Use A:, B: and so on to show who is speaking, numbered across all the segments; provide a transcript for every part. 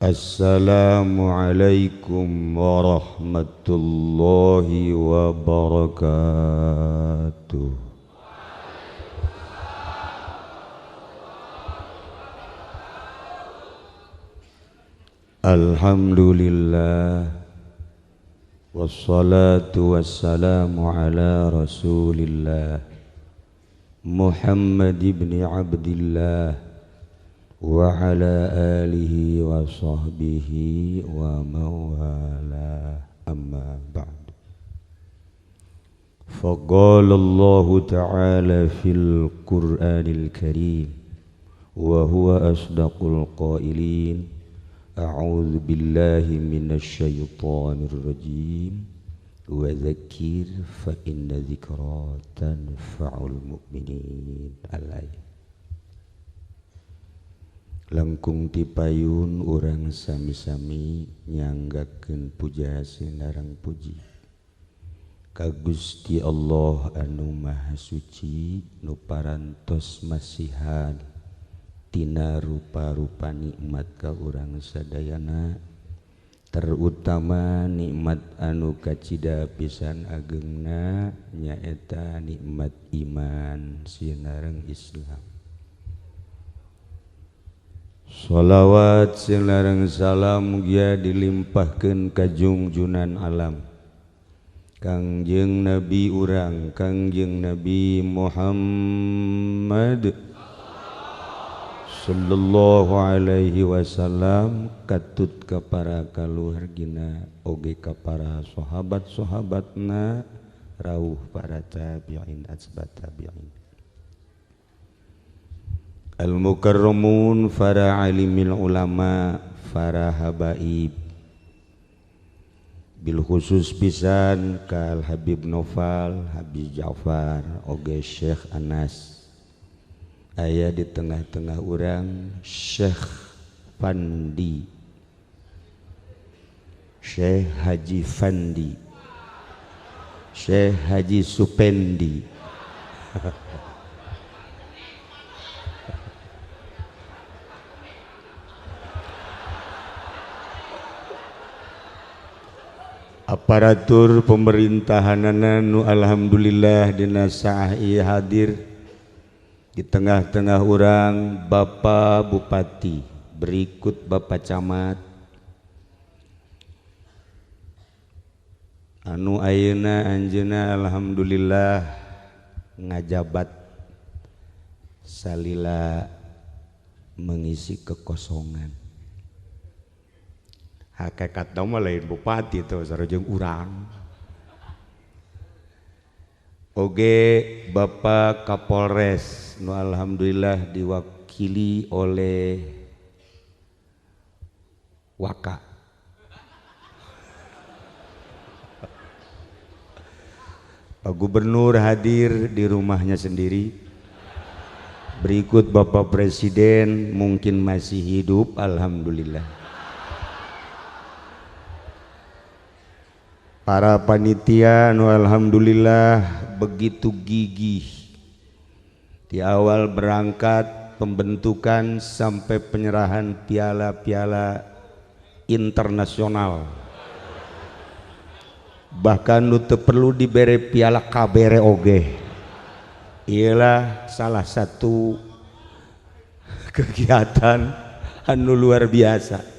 A: Assalamualaikum warahmatullahi wabarakatuh. Alhamdulillah wassalatu wassalamu ala Rasulillah Muhammad ibn Abdillah wa ala alihi wa sahbihi wa mawala, amma ba'd. Faqala Allah ta'ala fil Qur'anil Karim wa huwa asdaqul qailin, a'udzu billahi minasy syaithanir rajim, wa dzakir fa inna dzikra tanfa'ul mu'minin. Al-ayat. Langkung tipayun urang sami-sami nyanggakeun puja sinarang puji ka Gusti Allah anu Maha Suci nu parantos masihan tina rupa-rupa nikmat ka urang sadayana, terutama nikmat anu kacida pisan agengna nyaeta nikmat iman sinareng Islam. Shalawat sinareng salam mugia dilimpahkeun ka junjunan alam Kangjeng Nabi urang Kangjeng Nabi Muhammad sallallahu alaihi wasallam, katut ka para kaluargina oge ka para sahabat-sahabatna rawuh para tabi'in asbat tabi'in. Al-mukarramun para alimil ulama, para habaib, bil khusus pisan ka Habib Nofal, Habib Ja'far, oge Syekh Anas. Aya di tengah-tengah urang Syekh Fandi, Syekh Haji Fandi, Syekh Haji Supendi. Aparatur pemerintahanana nu alhamdulillah dina saah ieu hadir di tengah-tengah urang Bapak Bupati, berikut Bapak Camat anu ayeuna anjeunna alhamdulillah ngajabat salila mengisi kekosongan. Hakikat nama lain bupati itu sareng urang. Oge Bapak Kapolres nu alhamdulillah diwakili oleh Waka. Pak Gubernur hadir di rumahnya sendiri. Berikut Bapak Presiden mungkin masih hidup alhamdulillah. Para panitia nu alhamdulillah begitu gigih di awal berangkat pembentukan sampai penyerahan piala-piala internasional, bahkan nu teu perlu dibere piala kabere oge. Ialah salah satu kegiatan anu luar biasa.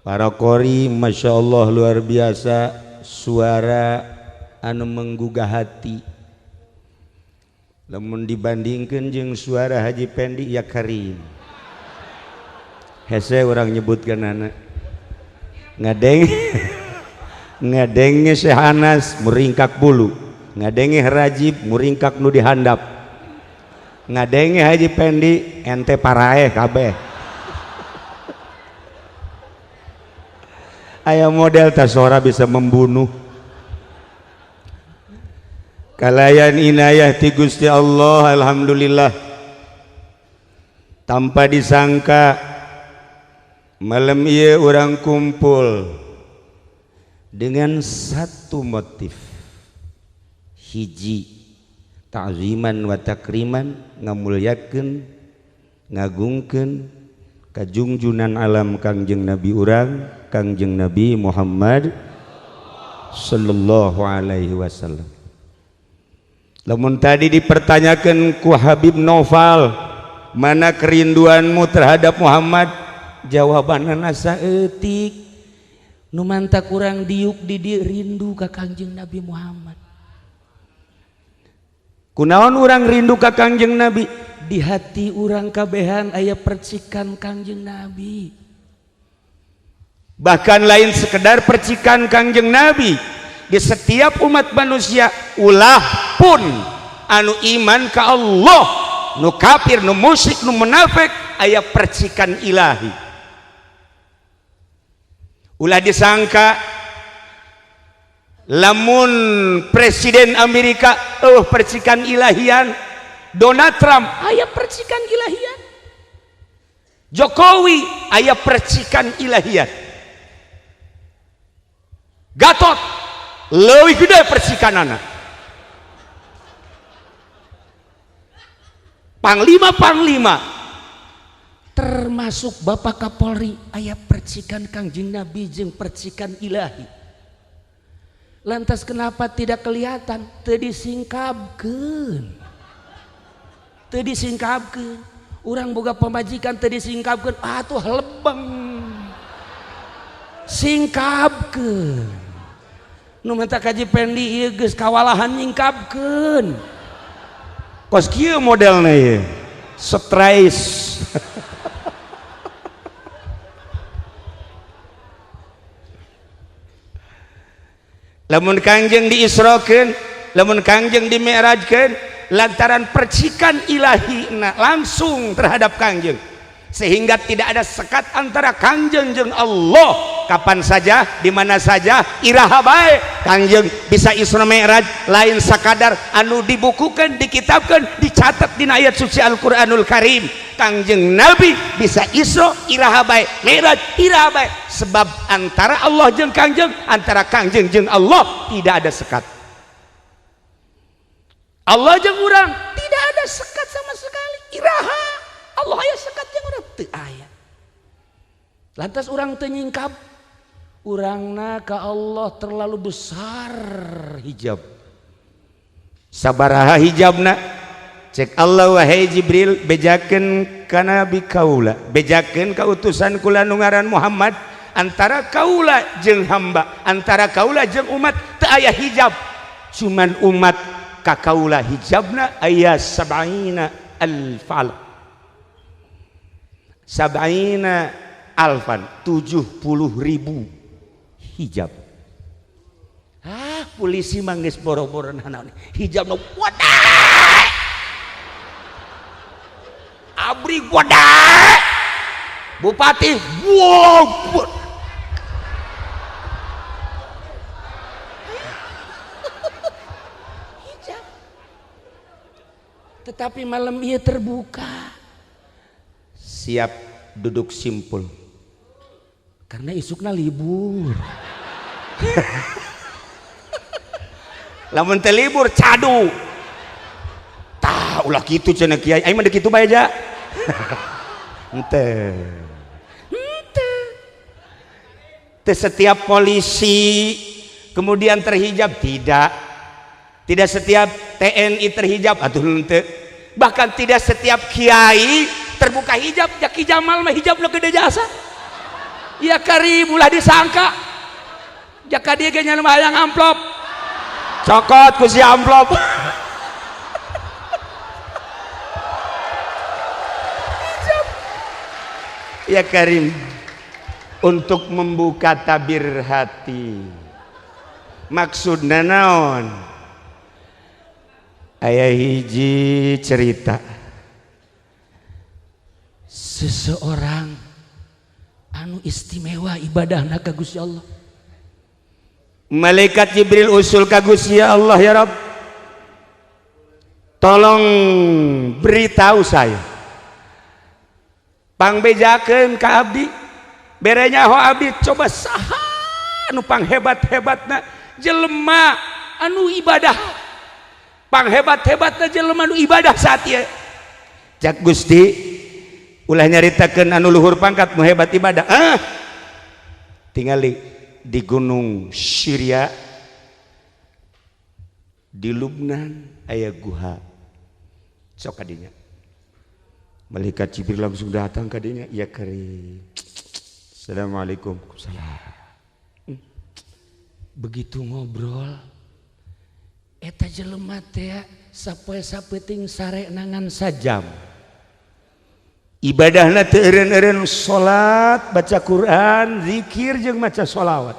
A: Para kori Masya Allah luar biasa, suara anu menggugah hati. Lamun dibandingkan jeung suara Haji Pendi ya Karim. Hese orang nyebutkan anak ngadenge Syekh Anas muringkak bulu, ngadenge Rajib muringkak nu dihandap, ngadenge Haji Pendi ente parae kabeh. Aya model tasora bisa membunuh. Kalayan inayah ti Gusti Allah alhamdulillah, tanpa disangka malam ieu urang kumpul dengan satu motif, hiji ta'ziman wa takriman, ngamulyakeun ngagungkeun kajungjunan alam Kangjeng Nabi urang Kangjeng Nabi Muhammad sallallahu alaihi wasallam. Lamun tadi dipertanyakan ku Habib Noval, mana kerinduanmu terhadap Muhammad? Jawabanna nasa eutik nu manta kurang diuk di rindu ka Kangjeng Nabi Muhammad. Kunaon urang rindu ka Kangjeng Nabi? Di hati urang kabehan aya percikan Kangjeng Nabi. Bahkan lain sekedar percikan Kangjeng Nabi, di setiap umat manusia ulah pun anu iman ka Allah, nu kafir, nu musyrik, nu munafik, aya percikan ilahi. Ulah disangka lamun presiden Amerika percikan ilahian, Donald Trump aya percikan ilahian, Jokowi aya percikan ilahian, Gatot leuwih gede percikanana, panglima-panglima termasuk Bapak Kapolri aya percikan Kangjeng Nabi jeung percikan ilahi. Lantas kenapa tidak kelihatan? Teu disingkapkeun. Teu disingkapkeun. Urang boga pamajikan teu disingkapkeun, atuh lebeng. Singkapkeun. Nu menta kaji pendi ieu geus kawalahan nyingkapkeun. Kos kieu modelna ieu. Stres. Lamun Kangjeng diisrokeun, lamun Kangjeng dimi'rajkeun, lantaran percikan ilahi langsung terhadap Kangjeng, sehingga tidak ada sekat antara Kangjeng jeung Allah. Kapan saja, di mana saja, iraha bae Kangjeng bisa Isra Mi'raj, lain sakadar anu dibukukeun, dikitabkeun, dicatat dina ayat suci Al-Qur'anul Karim. Kangjeng Nabi bisa Isra iraha bae, Mi'raj iraha bae, sebab antara Allah jeung Kangjeng, antara Kangjeng jeung Allah tidak ada sekat. Allah jeung urang tidak ada sekat sama sekali. Iraha Allah aya sekat jeung urang teu aya. Lantas urang teu nyingkap, urangna ka Allah terlalu besar hijab. Sabaraha hijabna? Cek Allah, wahai Jibril, bejakeun kana nabi kaula, bejakeun ka utusan kula nu ngaran Muhammad, antara kaula jeung hamba, antara kaula jeung umat teu aya hijab. Cuman umat ka kaula hijabna aya 70 alfal. 70 alfan, 70.000 hijab. Polisi manggis boro-boro naon hijabna wadah. Abri wadah. Bupati wow. Hijab. Tetapi malam ia terbuka. Siap duduk simpul. Karena isukna libur. Lamun teh libur cadu. Tah ulah kitu cenah kiai, aing mah deuk kitu bae aja. Henteu. Teu setiap polisi kemudian terhijab, tidak. Tidak setiap TNI terhijab, atuh henteu. Bahkan tidak setiap kiai terbuka hijab. Jaki Jamal mah hijab lo gede jasa. Ya Karim ulah disangka. Jaka dia ge nyana hayang amplop. Cokot ku si amplop. Ya Karim, untuk membuka tabir hati. Maksudna naon? Aya hiji cerita. Seseorang anu istimewa ibadahna ka Gusti Allah. Malaikat Jibril usul ka Gusti Allah, ya Rabb, tolong beritahu saya, pangbejakeun ka abdi, berenya ho abdi coba saha anu panghebat-hebatna jelema anu ibadah, panghebat-hebatna jelema anu ibadah saat ieu. Cak Gusti, ulah nyaritakeun anu luhur pangkat nu hebat ibadah tingali di gunung Syria di Lubnan aya guha sok kadinya malaikat Jibril langsung datang kadinya ya kari assalamualaikum salam begitu ngobrol eta jelema teh sapoe-sapoe ting sare nangan sajam ibadahna teu eureun-eureun salat baca Quran zikir jeung maca sholawat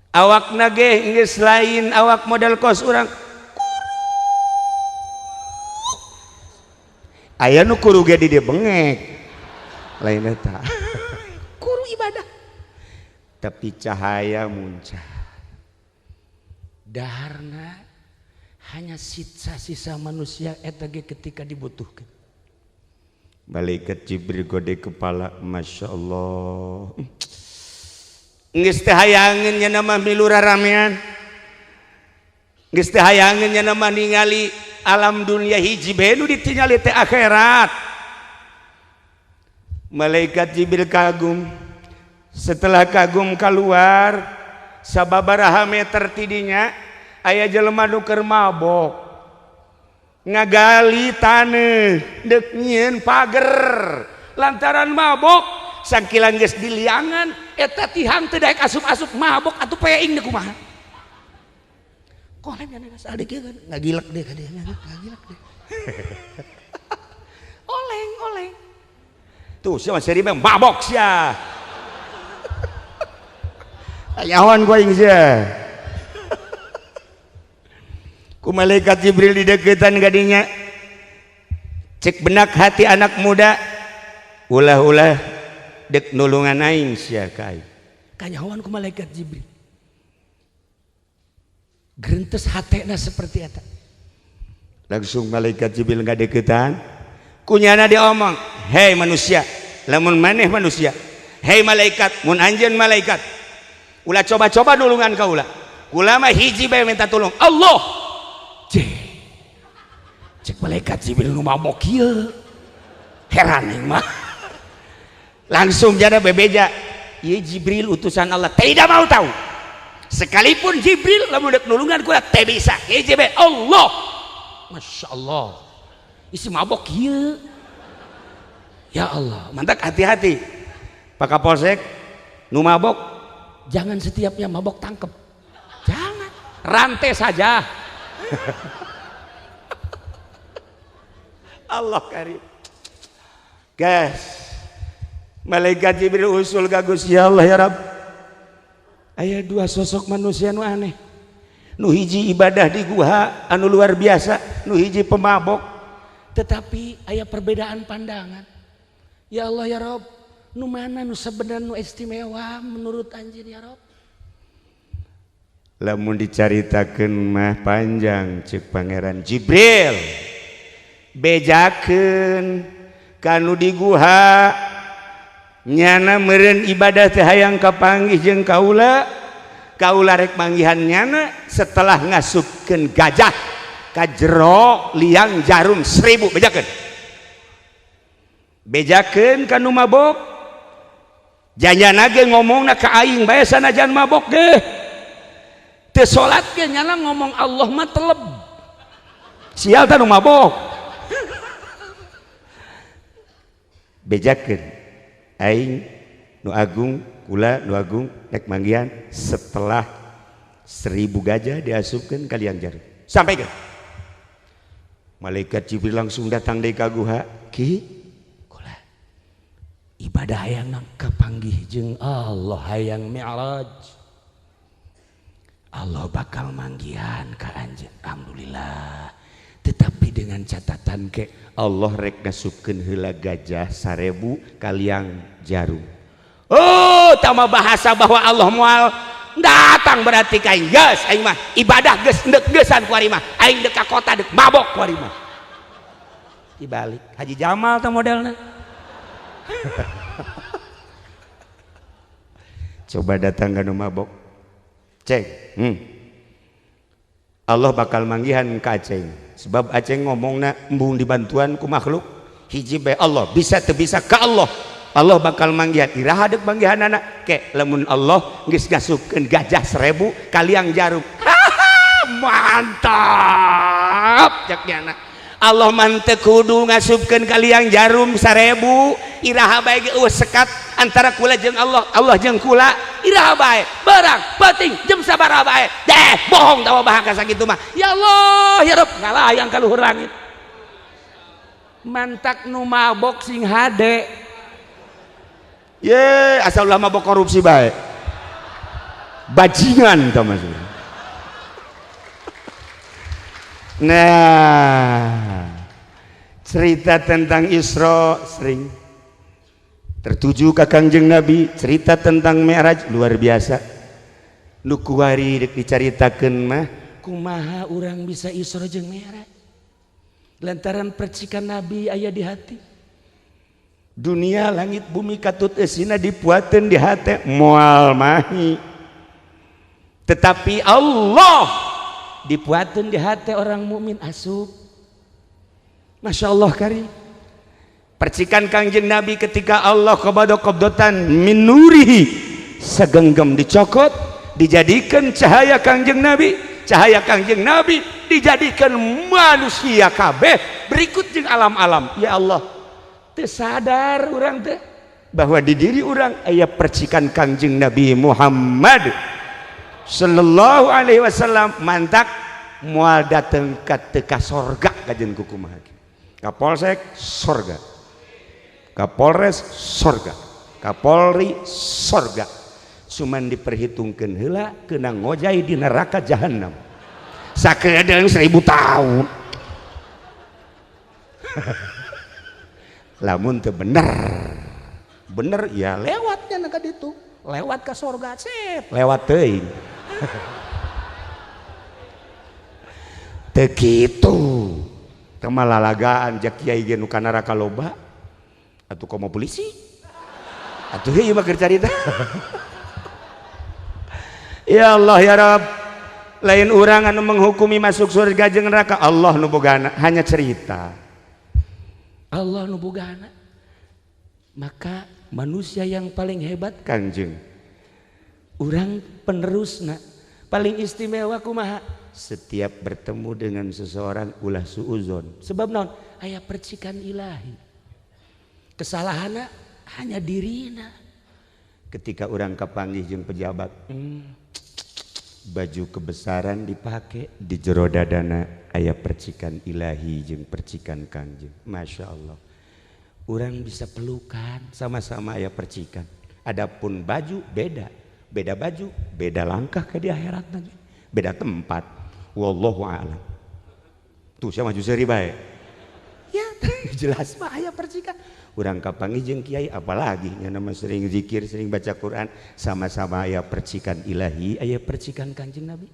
A: awakna ge geus lain awak model kos urang aya nu kuru ge di dieu bengek lain eta kuru ibadah tapi cahaya muncul daharna hanya sisa-sisa manusia eta ge ketika dibutuhkan malaikat Jibril gode kepala Masya Allah geus teh hayangeun nya nama milu raramean geus teh hayangeun nya nama ningali alam dunia hiji bae nu ditingali teh akhirat malaikat Jibril kagum setelah kagum keluar sababaraha meter tidinya aya jelema nu keur mabok ngagali taneuh deuk nyieun pager lantaran mabok sakilan geus diliangan eta tihang teu daek asup-asup mabok atuh peing deuk kumaha kolem nya sadik kan ngagilek deh ka dieu ngagilek deh oleng tuh sia seri mabok sia ayawan gua aing sia ku malaikat Jibril di deketan gadinya cek benak hati anak muda ulah-ulah dek nulungan aing sia ka aing kanyahoan ku malaikat Jibril grentes hatena seperti eta langsung malaikat Jibril ngadeketan kunyana diomong hei manusia lamun maneh manusia hei malaikat mun anjeun malaikat ulah coba-coba nulungan ka ulah kula mah hiji bae minta tulung Allah cek malaikat Jibril nu mabok kieu heran aing mah langsung jana bebeja ieu Jibril utusan Allah tidak mau tahu sekalipun Jibril lamun deuk nulungan kula teh bisa hiji bae Allah Masya Allah isi mabok kieu ya Allah mantak hati-hati Pak Kapolsek nu mabok jangan setiapnya mabok tangkep jangan rantai saja Allah karim guys malaikat Jibril usul ka Gusti Allah ya Rabb aya dua sosok manusia nu aneh nu hiji ibadah di guha anu luar biasa nu hiji pemabok tetapi aya perbedaan pandangan ya Allah ya Rabb nu mana nu sebenarnya nu istimewa menurut anjeun ya Rabb lamun dicaritakeun mah panjang cek pangeran Jibril bejakeun kanu di guha nyana meureun ibadah teh hayang kapanggih jeung kaula rek manggihan nyana setelah ngasupkeun gajah ka jero liang jarum 1000 bejakeun kanu mabok janjana ge ngomongna ka aing bae sanajan mabok ge teu salat ge nyana ngomong Allah mah teleb sial tah nu mabok bejakeun aing nu agung kula nu agung rek manggihan setelah 1000 gajah diasupkeun ka liang jarum sampaikeun malaikat Jibril langsung datang deui ka guha ki kula ibadah hayang kapanggih jeung Allah hayang mi'raj Allah bakal manggihan ka anjeun alhamdulillah tetapi dengan catatan ke Allah rek ngasupkeun heula gajah 1000 ka liang jarum oh tama bahasa bahwa Allah moal datang berarti ka aing geus aing mah ibadah geus endeugesan ku ari mah aing deuk ka kota deuk mabok ku ari mah dibalik Haji Jamal teh modelna coba datang ka nu mabok cek Allah bakal manggihan ka Aceng sebab Aceng ngomongna embung dibantuan ku makhluk hiji bae Allah bisa teu bisa ka Allah. Allah bakal manggihan iraha deuk manggihanana ke lamun Allah geus ngasupkeun gajah 1000 kaliang jarum. Mantap jaknya. Allah mantep kudu ngasupkeun kaliang jarum 1000 iraha bae geus sekat antara kula jeung Allah jeung kula iraha bae barang penting jam sabaraha bae bohong tawa bahaka sakitu mah ya Allah ya Rabb ngalayang ka luhur langit mantak nu mabok sing hade ye asal ulah mabok korupsi bae bajingan tah maksudna. Nah, cerita tentang Isra sering tertuju ke Kangjeng Nabi, cerita tentang Mi'raj luar biasa. Nu kuari dek dicaritakeun mah kumaha urang bisa Isra jeung Mi'raj. Lantaran percikan Nabi aya di hati. Dunia langit bumi katut eusina dipuateun di hate moal mahi. Tetapi Allah dipuatin di hati orang mukmin asup. Masya Allah karim. Percikan Kangjeng Nabi ketika Allah qabdotan min nurihi segenggam dicokot dijadikan cahaya Kangjeng Nabi. Cahaya Kangjeng Nabi dijadikan manusia kabeh berikut jeung alam-alam. Ya Allah teu sadar urang teh bahwa di diri urang aya percikan Kangjeng Nabi Muhammad sallallahu alaihi wasallam mantak moal dateng ka teka sorga kajen kukumaha Kapolsek sorga, Kapolres sorga, Kapolri sorga, cuman diperhitungkeun heula kena ngojai di neraka jahanam sakedeung 1000 tahun. Lamun teu bener ya lewatnya na ka ditu, lewat ka sorga sep lewat teuing. Teu kitu teu malalagaan jak kiai ge nu kana neraka loba atuh komo polisi atuh ieu mah keur carita. Ya Allah ya Rabb lain urang anu menghukumi masuk surga jeung neraka Allah nu bogana hanya cerita Allah nu bogana. Maka manusia yang paling hebat Kangjeng urang penerusna paling istimewa kumaha setiap bertemu dengan seseorang ulah suuzon sebab naon aya percikan ilahi kesalahanna hanya dirina ketika urang kapanggih jeung pejabat baju kebesaran dipake di jero dadana aya percikan ilahi jeung percikan Kangjeng. Masya Allah urang bisa pelukan sama-sama aya percikan. Adapun baju beda baju beda langkah ke di akhirat nanti beda tempat wallahu a'lam. Tuh saya maju seri bae ya jelas mah aya percikan urang kapanggih jeung kiai apalagi nya nama sering zikir sering baca Quran sama-sama aya percikan ilahi aya percikan Kanjeng Nabi.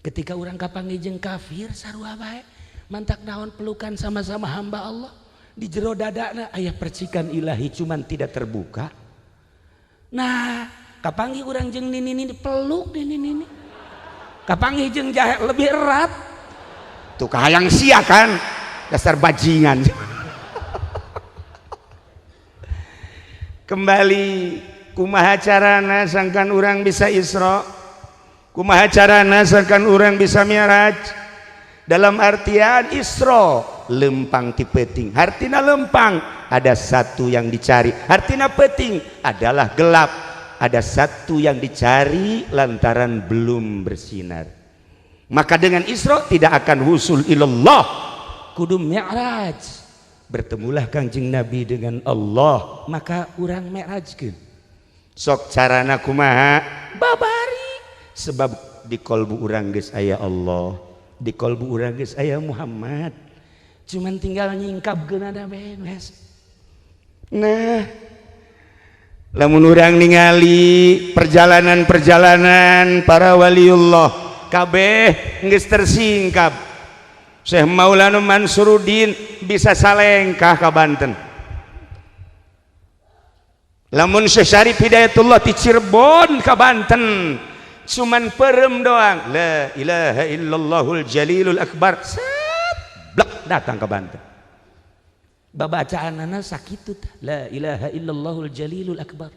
A: Ketika urang kapanggih jeung kafir sarua bae mantak naon pelukan sama-sama hamba Allah di jero dadana aya percikan ilahi cuman tidak terbuka. Nah kapanggih urang jeung nini peluk nini kapanggih jeung jahe lebih erat tuh kahayang sia kan dasar bajingan. Kembali kumaha carana sangkan urang bisa Isra, kumaha carana sangkan urang bisa Mi'raj. Dalam artian Isra lempang ti peuting hartina lempang ada satu yang dicari, hartina peuting adalah gelap ada satu yang dicari lantaran belum bersinar. Maka dengan Isra tidak akan wusul ilallah kudu Mi'raj bertemulah Kanjeng Nabi dengan Allah maka urang mi'rajkeun sok carana kumaha babari sebab di kolbu urang geus aya Allah di kolbu urang geus aya Muhammad cuman tinggal nyingkapkeun ada beres. Nah lamun urang ningali perjalanan para waliullah kabeh geus tersingkap. Syekh Maulana Mansuruddin bisa salengkah ka Banten. Lamun Syekh Syarif Hidayatullah di Cirebon ka Banten cuman perem doang la ilaha illallahul jalilul akbar set blak datang ke Banten. bacaanana sakitu la ilaha illallahul jalilul akbar.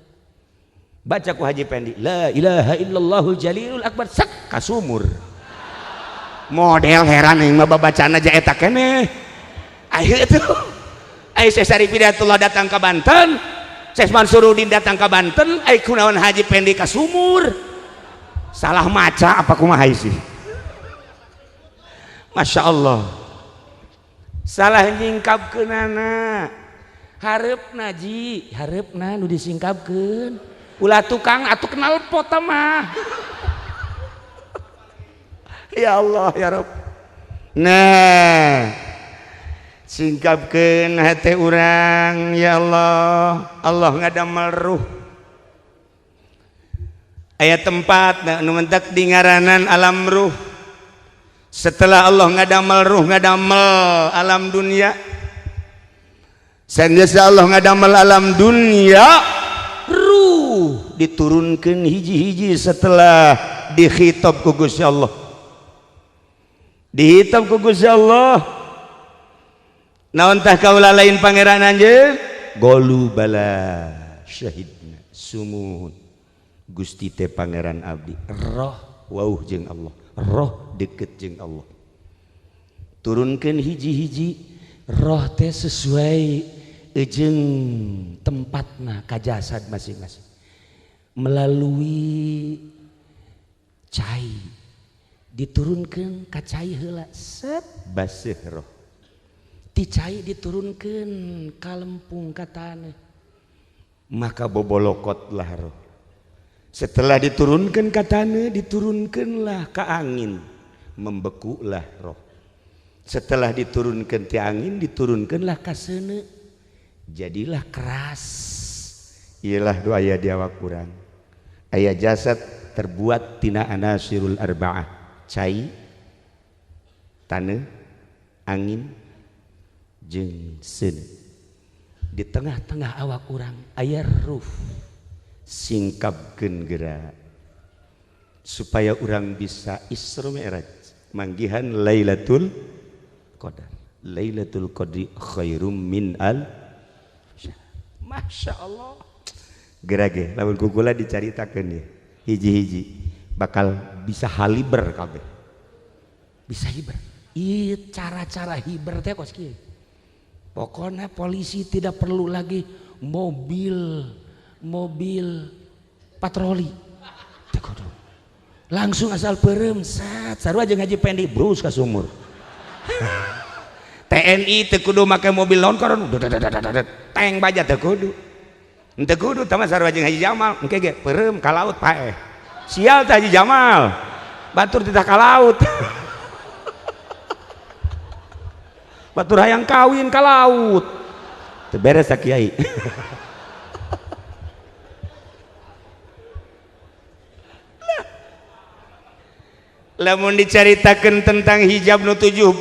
A: Baca ku Haji Pendi la ilaha illallahul jalilul akbar sak ka sumur. Model heran yang mah babacana aja eta keneh. Ayo itu. Ayo Syekh Syarif Hidayatullah datang ke Banten, Syekh Mansuruddin datang ke Banten, ayo kunaon Haji Pendi ka sumur. Salah maca apa kumaha sih? Masya Allah. Salah nyingkapkeunana. Hareupna ji, hareupna nu disingkapkeun. Ulah tukang atuh kenal pot mah. Ya Allah ya Rabb. Nah, singkapkeun hate urang ya Allah. Allah ngadamel ruh. Aya tempat nu mentek di ngaranan alam ruh. Setelah Allah ngadamel ruh, ngadamel alam dunia. Sanggeus Allah ngadamel alam dunia, ruh diturunkeun hiji-hiji setelah dikhitab ku Gusti Allah. Dihitab ku Gusti Allah. Naon tah kaula lain pangeran anjeun? Golu bala syahidna sumuhun. Gusti teh pangeran abdi, roh wauh jeung Allah. Roh deket jeung Allah. Turunkeun hiji-hiji roh teh sesuai jeung tempatna ka jasad masing-masing. Melalui cai diturunkeun ka cai heula set baseuh roh. Ti cai diturunkeun ka lempung ka taneuh. Maka bobolokotlah roh. Setelah diturunkan ke tanah, diturunkanlah ke angin, membekulah roh. Setelah diturunkan ke angin, diturunkanlah ke sana, jadilah keras. Ialah doa aya di awak kurang. Aya jasad terbuat tina anasirul arba'ah, cai, tanah, angin, jeung seun. Di tengah-tengah awak kurang aya ruh. Singkapkeun geura supaya orang bisa Isra Mi'raj manggihan Lailatul Qadar. Lailatul Qadri khairum min al syahr. Masya Allah. Geura ge lamun kukula dicaritakeun ya hiji-hiji bakal bisa haliber kabeh. Bisa hiber. Ieu cara-cara hiber teh kos kieu. Pokoknya polisi tidak perlu lagi mobil patroli, langsung asal perem sat sarua jeung Haji Pendi brus ka sumur. TNI teu kudu make mobil naon karon tank baja teu kudu tama sarua jeung Haji Jamal engke ge perem ka laut paeh sial teh Haji Jamal batur titah ka laut. Batur hayang kawin ka laut teu beres sa kiai. Lamun dicaritakeun tentang hijab nu 70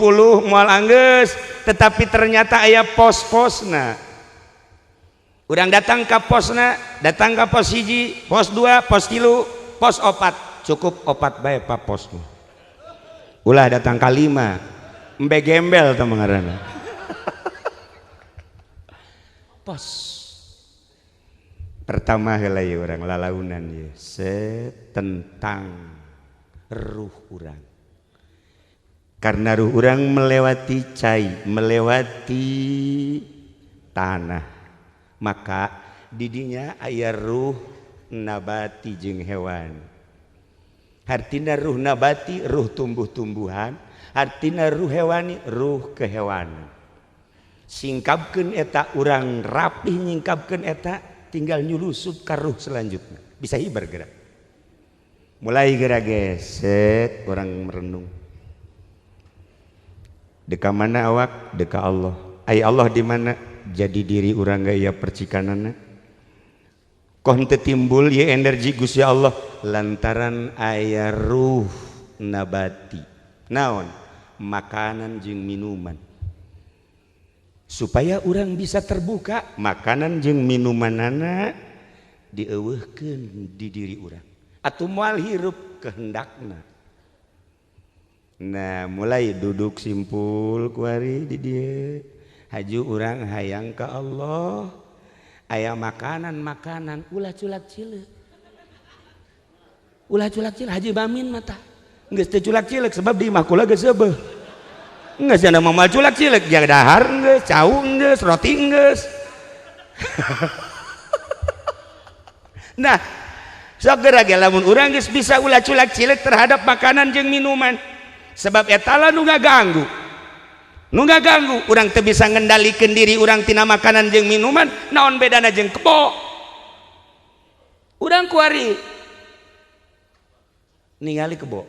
A: moal anggeus, tetapi ternyata aya pos-posna. Urang datang ka posna, datang ka pos hiji, pos 2, pos 3, pos 4, cukup 4 bae pa posna. Ulah datang ka 5, embe gembel teh ngaranna. Pos. Pertama heula ieu urang lalaunan ieu, tentang ruh urang. Karena ruh urang melewati cai, melewati tanah, maka didinya aya ruh nabati jeung hewan. Artina ruh nabati ruh tumbuh-tumbuhan, artina ruh hewani ruh kehewanan. Singkapkeun eta urang rapih nyingkapkeun eta tinggal nyulusup ka ruh selanjutnya. Bisa hiber gerak. Mulai geura geset orang merenung. Deka mana awak? Deka Allah. Ai Allah di mana? Jadi diri urang gaya percikanana. Koh teu timbul ye energi Gusti Allah lantaran aya ruh nabati. Naon? Makanan jeung minuman. Supaya urang bisa terbuka, makanan jeung minumanana dieuweuhkeun di diri urang. Atuh moal hirup kehendakna. Nah, mulai duduk simpul kuari di dieu. haju urang hayang ke Allah aya makanan ulah culak cileuk haji bamin mata geus teu culak cileuk sebab di imah kula geus seubeuh geus cenah momal culak cileuk jaga dahar geus cau geus roti geus nah sok geura ge lamun urang geus bisa ulah culak cileuk terhadap makanan jeung minuman sebab eta lah nu ngaganggu urang teu bisa ngendalikeun diri urang tina makanan jeung minuman naon bedana jeung kebo urang kuari ningali kebo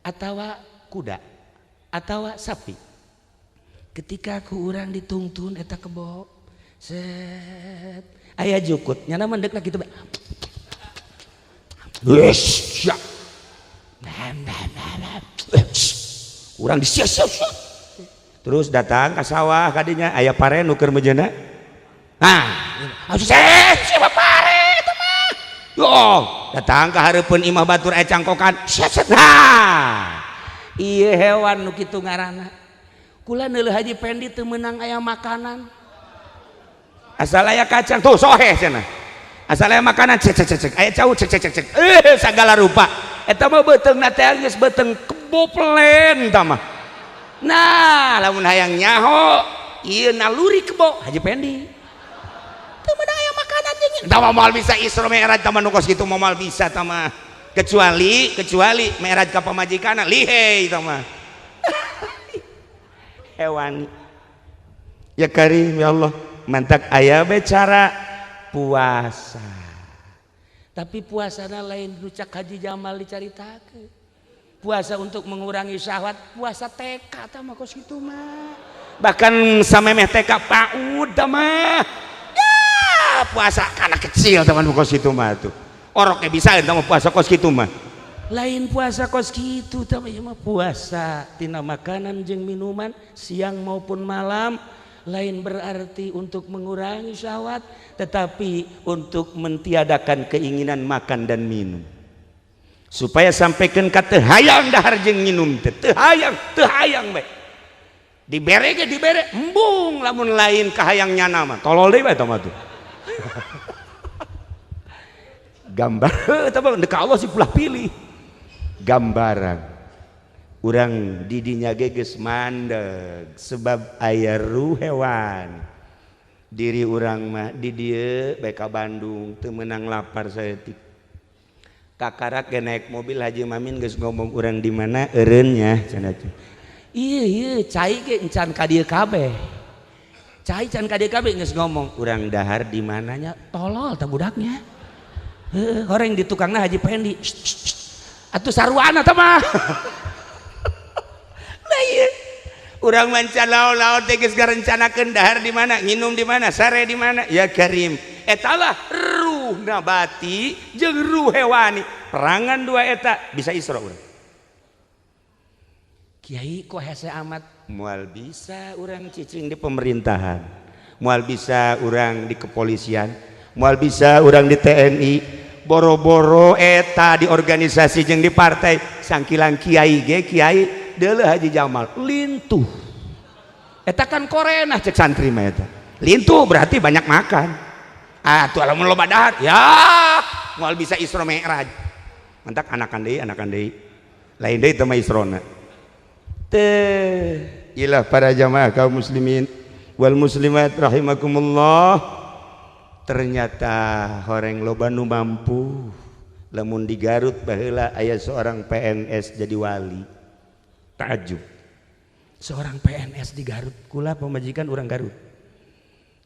A: atawa kuda atawa sapi ketika ku urang ditungtun eta kebo set aya jukut nyana mendekna kitu bae yes ya urang disia-sia terus datang ke sawah kadinya aya pare nu keur mejeuna nah siapa pare itu mah yo datang ke hareupeun imah batur aya cangkokan set nah ieu hewan nu kitu ngaranna kula neuleuh Haji Pendi teu meunang aya makanan asal aya kacang tuh sohe cenah asal aya makanan cek aya cau cek sagala rupa eta mah beuteungna teh geus beuteung kebo pelen tah mah nah lamun hayang nyaho ieu naluri kebo Haji Pendi teu meunang aya makanan jeung tah moal bisa Isra Mi'raj tah nu kos kitu moal bisa tah mah kecuali Mi'raj ka pamajikanna lihei tah mah hewani ya Karim ya Allah mantak aya be cara puasa tapi puasana lain rucak Haji Jamal dicaritakeun puasa untuk mengurangi syahwat puasa TK tah mah kos kitu mah bahkan samemeh TK PAUD tah mah ya puasa kana kecil tah mah kos kitu mah tuh oroknya bisa tah mah puasa kos kitu mah lain puasa kos kitu tah mah puasa tina makanan jeung minuman siang maupun malam lain berarti untuk mengurangi syahwat tetapi untuk mentiadakan keinginan makan dan minum supaya sampaikan ka teu hayang dahar jeung nginum teu hayang bae dibere ge dibere embung lamun lain kahayang nyana mah tolol deui bae eta mah tuh gambar eta mah deuk Allah sih pulah pilih gambaran urang di dinya ge geus mandeg sebab aya ruh hewan diri urang mah di dieu bae ka Bandung teu meunang lapar saeutik kakarak ge naik mobil Haji Mamin geus ngomong urang di mana eureunnya cenah ieu cai ge encan ka dieu kabeh cai can ka dieu kabeh geus ngomong urang dahar di mananya tolol tah budaknya heuh horeng di tukangna Haji Pendi atuh saruana tah mah lah ieu urang mancan laon-laon teh geus garencanakeun dahar di mana nginum di mana sare di mana ya Karim eta lah ruh nabati jeung ruh hewani perangan dua eta bisa Isra urang Kiai kok hese amat moal bisa urang cicing di pemerintahan moal bisa urang di kepolisian moal bisa urang di TNI boro-boro eta di organisasi jeung di partai sangkilang kiai ge kiai deuleuh Haji Jamal lintuh eta kan korenah cek santri mah eta lintuh berarti banyak makan tuh lamun loba dahar ya moal bisa Isra Mi'raj mantak anakan deui lain deui teh mah Isrona teh ilah para jamaah kaum muslimin wal muslimat rahimakumullah ternyata horeng loba nu mampu lamun di Garut baheula aya seorang PNS jadi wali takjub seorang PNS di Garut kula pemajikan orang Garut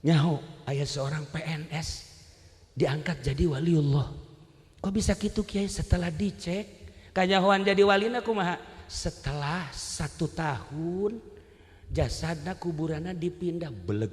A: nyaho aya seorang PNS diangkat jadi waliullah kok bisa gitu Kiai setelah dicek kanyahoan jadi walina kumaha setelah 1 tahun jasadna kuburanna dipindah beleg